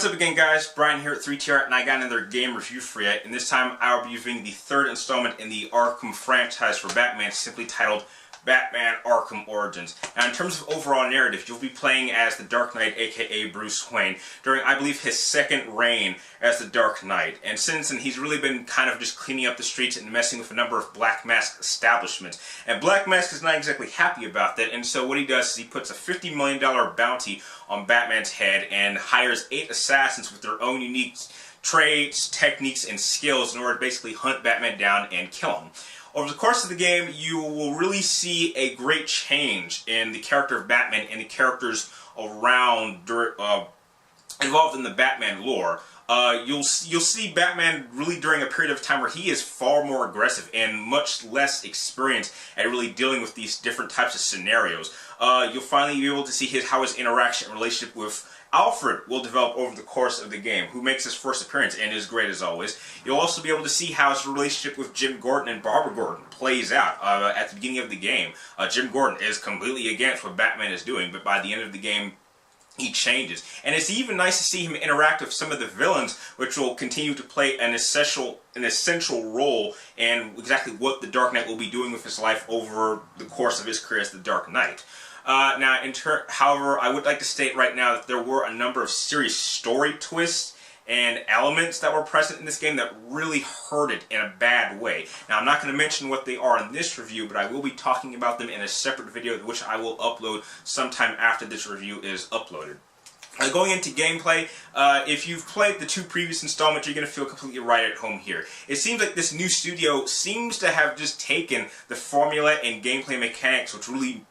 What's up again, guys? Brian here at 3TR, and I got another game review for you, and this time I'll be reviewing the third installment in the Arkham franchise for Batman, simply titled Batman Arkham Origins. Now, in terms of overall narrative, you'll be playing as the Dark Knight, aka Bruce Wayne, during, I believe, his second reign as the Dark Knight. And since then, he's really been kind of just cleaning up the streets and messing with a number of Black Mask establishments. And Black Mask is not exactly happy about that, and so what he does is he puts a $50 million bounty on Batman's head and hires 8 assassins with their own unique traits, techniques, and skills in order to basically hunt Batman down and kill him. Over the course of the game, you will really see a great change in the character of Batman and the characters around involved in the Batman lore. You'll see Batman really during a period of time where he is far more aggressive and much less experienced at really dealing with these different types of scenarios. You'll finally be able to see how his interaction and relationship with Alfred will develop over the course of the game, who makes his first appearance and is great as always. You'll also be able to see how his relationship with Jim Gordon and Barbara Gordon plays out at the beginning of the game. Jim Gordon is completely against what Batman is doing, but by the end of the game, he changes. And it's even nice to see him interact with some of the villains, which will continue to play an essential role in exactly what the Dark Knight will be doing with his life over the course of his career as the Dark Knight. However, I would like to state right now that there were a number of serious story twists and elements that were present in this game that really hurt it in a bad way. Now, I'm not going to mention what they are in this review, but I will be talking about them in a separate video, which I will upload sometime after this review is uploaded. Going into gameplay, if you've played the 2 previous installments, you're going to feel completely right at home here. It seems like this new studio seems to have just taken the formula and gameplay mechanics, which really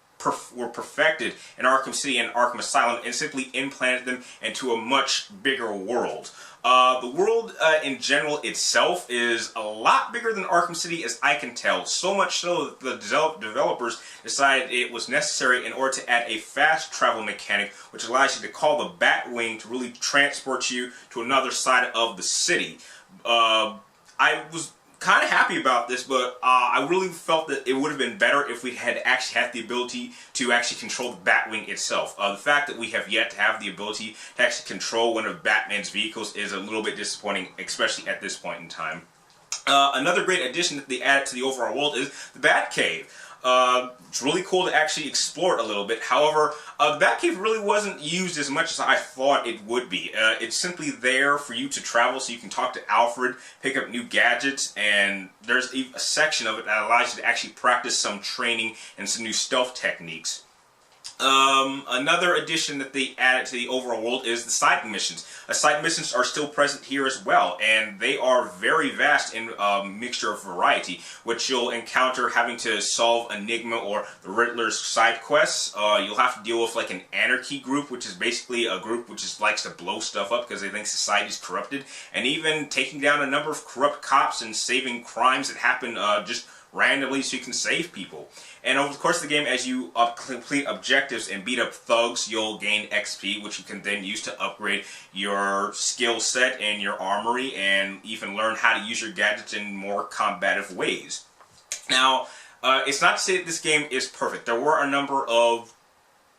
were perfected in Arkham City and Arkham Asylum, and simply implanted them into a much bigger world. The world in general itself is a lot bigger than Arkham City, as I can tell, so much so that the developers decided it was necessary in order to add a fast travel mechanic, which allows you to call the Batwing to really transport you to another side of the city. I was kind of happy about this, but I really felt that it would have been better if we had actually had the ability to actually control the Batwing itself. The fact that we have yet to have the ability to actually control one of Batman's vehicles is a little bit disappointing, especially at this point in time. Another great addition that they added to the overall world is the Batcave. It's really cool to actually explore it a little bit. However, the Batcave really wasn't used as much as I thought it would be. It's simply there for you to travel so you can talk to Alfred, pick up new gadgets, and there's a section of it that allows you to actually practice some training and some new stealth techniques. Another addition that they added to the overall world is the side missions. Side missions are still present here as well, and they are very vast in a mixture of variety, which you'll encounter having to solve Enigma or the Riddler's side quests. You'll have to deal with like an anarchy group, which is basically a group which just likes to blow stuff up because they think society's corrupted, and even taking down a number of corrupt cops and saving crimes that happen just randomly so you can save people. And over the course of the game, as you complete objectives and beat up thugs, you'll gain XP, which you can then use to upgrade your skill set and your armory, and even learn how to use your gadgets in more combative ways. Now, it's not to say that this game is perfect. There were a number of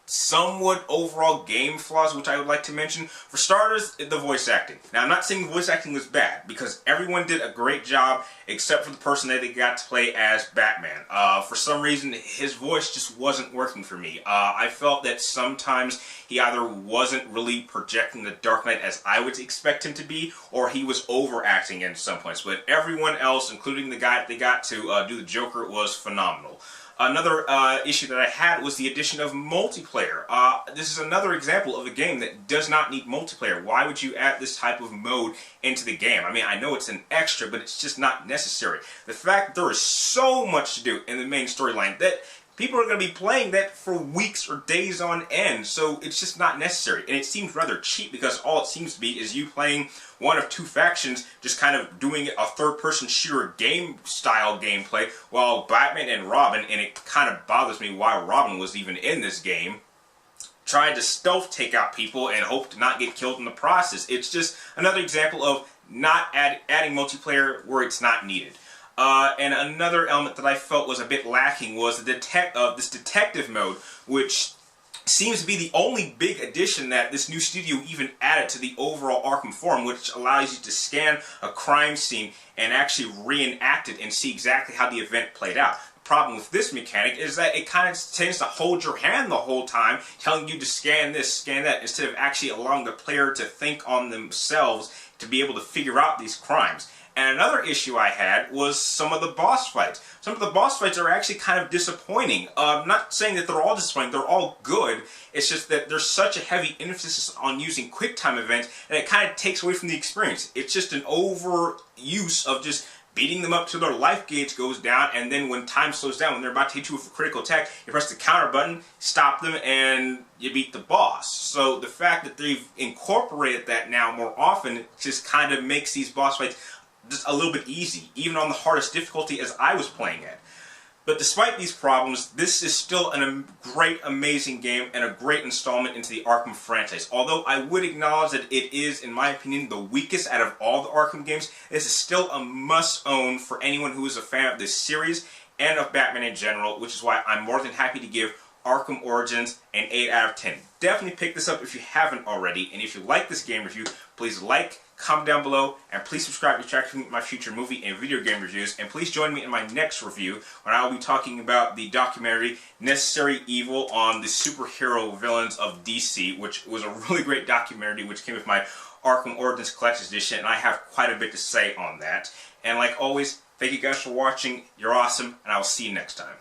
somewhat overall game flaws which I would like to mention. For starters, the voice acting. Now, I'm not saying the voice acting was bad, because everyone did a great job except for the person that they got to play as Batman. For some reason, his voice just wasn't working for me. I felt that sometimes he either wasn't really projecting the Dark Knight as I would expect him to be, or he was overacting in some points. But everyone else, including the guy that they got to do the Joker, was phenomenal. Another issue that I had was the addition of multiplayer. This is another example of a game that does not need multiplayer. Why would you add this type of mode into the game? I mean, I know it's an extra, but it's just not necessary. The fact that there is so much to do in the main storyline that people are going to be playing that for weeks or days on end, so it's just not necessary. And it seems rather cheap because all it seems to be is you playing one of 2 factions, just kind of doing a third-person shooter game-style gameplay, while Batman and Robin, and it kind of bothers me why Robin was even in this game, tried to stealth take out people and hope to not get killed in the process. It's just another example of not adding multiplayer where it's not needed. And another element that I felt was a bit lacking was this detective mode, which seems to be the only big addition that this new studio even added to the overall Arkham forum, which allows you to scan a crime scene and actually reenact it and see exactly how the event played out. The problem with this mechanic is that it kind of tends to hold your hand the whole time, telling you to scan this, scan that, instead of actually allowing the player to think on themselves to be able to figure out these crimes. And another issue I had was some of the boss fights. Some of the boss fights are actually kind of disappointing. I'm not saying that they're all disappointing, they're all good. It's just that there's such a heavy emphasis on using QuickTime events that it kind of takes away from the experience. It's just an overuse of just beating them up till their life gauge goes down, and then when time slows down, when they're about to hit you with a critical attack, you press the counter button, stop them, and you beat the boss. So the fact that they've incorporated that now more often just kind of makes these boss fights just a little bit easy, even on the hardest difficulty as I was playing it. But despite these problems, this is still a great, amazing game and a great installment into the Arkham franchise. Although I would acknowledge that it is, in my opinion, the weakest out of all the Arkham games, this is still a must-own for anyone who is a fan of this series and of Batman in general, which is why I'm more than happy to give Arkham Origins an 8 out of 10. Definitely pick this up if you haven't already, and if you like this game review, please like, comment down below, and please subscribe to track my future movie and video game reviews, and please join me in my next review when I will be talking about the documentary Necessary Evil on the superhero villains of DC, which was a really great documentary which came with my Arkham Origins Collector's Edition, and I have quite a bit to say on that. And like always, thank you guys for watching, you're awesome, and I will see you next time.